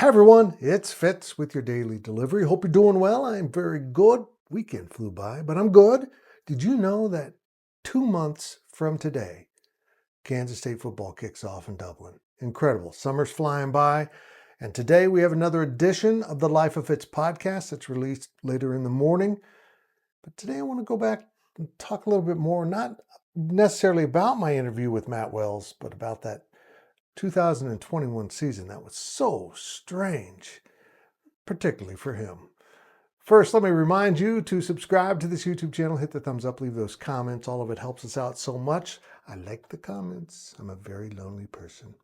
Hi everyone, it's Fitz with your daily delivery. Hope you're doing well. I'm very good. Weekend flew by, but I'm good. Did you know that 2 months from today, Kansas State football kicks off in Dublin? Incredible. Summer's flying by. And today we have another edition of the Life of Fitz podcast that's released later in the morning. But today I want to go back and talk a little bit more, not necessarily about my interview with Matt Wells, but about that 2021 season that was so strange, particularly for him. First, let me remind you to subscribe to this YouTube channel, hit the thumbs up, leave those comments. All of it helps us out so much. I like the comments. I'm a very lonely person.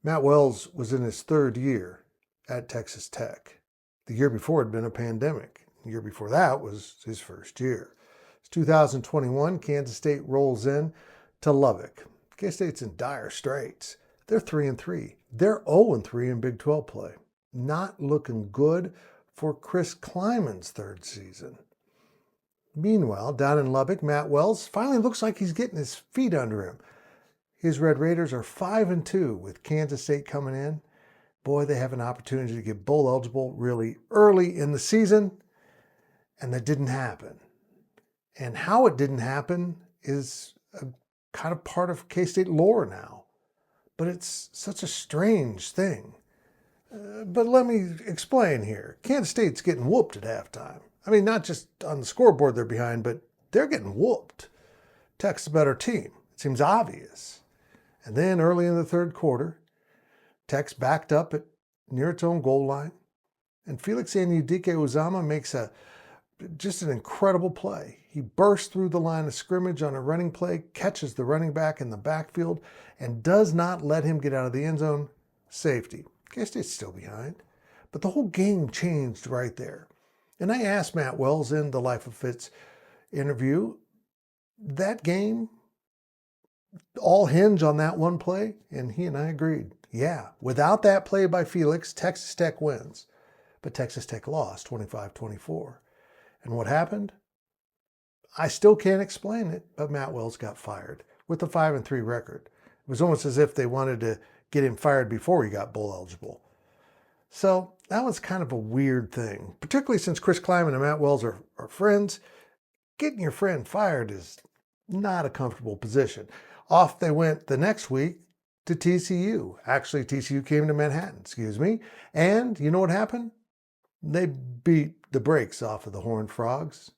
Matt Wells was in his third year at Texas Tech. The year before had been a pandemic. The year before that was his first year. It's 2021. Kansas State rolls in to Lubbock. K-State's in dire straits. They're 3-3. They're 0-3 in Big 12 play. Not looking good for Chris Kleiman's third season. Meanwhile, down in Lubbock, Matt Wells finally looks like he's getting his feet under him. His Red Raiders are 5-2 with Kansas State coming in. Boy, they have an opportunity to get bowl eligible really early in the season, and that didn't happen. And how it didn't happen is a kind of part of K-State lore now. But it's such a strange thing. But let me explain here. Kansas State's getting whooped at halftime. I mean, not just on the scoreboard they're behind, but they're getting whooped. Tech's a better team. It seems obvious. And then early in the third quarter, Tech's backed up near its own goal line. And Felix Anudike-Uzomah makes just an incredible play. He bursts through the line of scrimmage on a running play, catches the running back in the backfield, and does not let him get out of the end zone. Safety. K-State's still behind. But the whole game changed right there. And I asked Matt Wells in the Life of Fitz interview, that game all hinge on that one play? And he and I agreed. Yeah, without that play by Felix, Texas Tech wins. But Texas Tech lost 25-24. And what happened? I still can't explain it, but Matt Wells got fired with a 5-3 record. It was almost as if they wanted to get him fired before he got bowl eligible. So that was kind of a weird thing, particularly since Chris Kleiman and Matt Wells are friends. Getting your friend fired is not a comfortable position. Off they went the next week to TCU. Actually, TCU came to Manhattan, and you know what happened? They beat the brakes off of the Horned Frogs.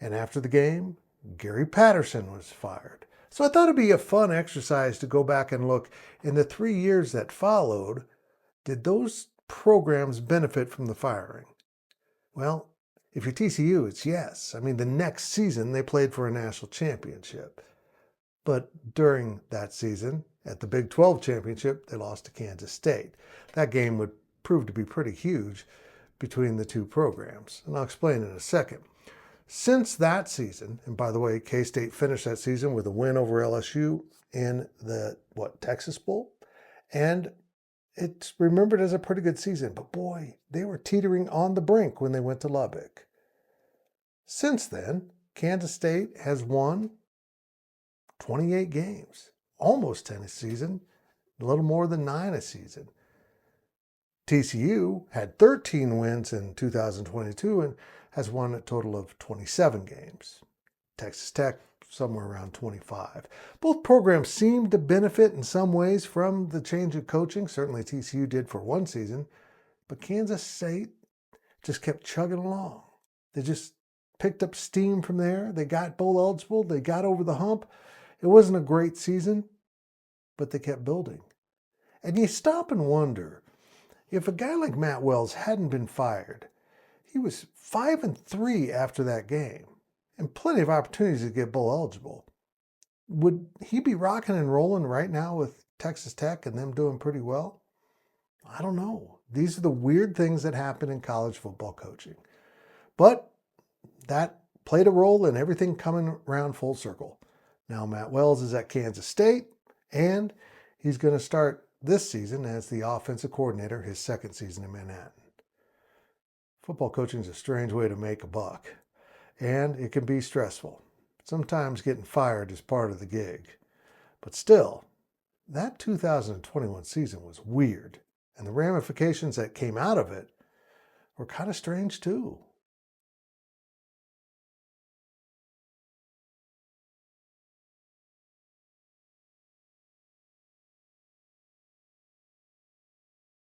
And after the game, Gary Patterson was fired. So I thought it'd be a fun exercise to go back and look in the 3 years that followed, did those programs benefit from the firing? Well, if you're TCU, it's yes. I mean, the next season they played for a national championship. But during that season, at the Big 12 championship, they lost to Kansas State. That game would prove to be pretty huge between the two programs. And I'll explain in a second. Since that season, and by the way, K-State finished that season with a win over LSU in the, Texas Bowl? And it's remembered as a pretty good season. But boy, they were teetering on the brink when they went to Lubbock. Since then, Kansas State has won 28 games, almost 10 a season, a little more than 9 a season. TCU had 13 wins in 2022 and has won a total of 27 games. Texas Tech, somewhere around 25. Both programs seem to benefit in some ways from the change of coaching. Certainly TCU did for one season. But Kansas State just kept chugging along. They just picked up steam from there. They got bowl eligible. They got over the hump. It wasn't a great season, but they kept building. And you stop and wonder, if a guy like Matt Wells hadn't been fired, he was 5-3 after that game and plenty of opportunities to get bowl eligible. Would he be rocking and rolling right now with Texas Tech and them doing pretty well? I don't know. These are the weird things that happen in college football coaching. But that played a role in everything coming around full circle. Now Matt Wells is at Kansas State, and he's going to start this season as the offensive coordinator, his second season in Manhattan. Football coaching is a strange way to make a buck, and it can be stressful. Sometimes getting fired is part of the gig. But still, that 2021 season was weird. And the ramifications that came out of it were kind of strange too.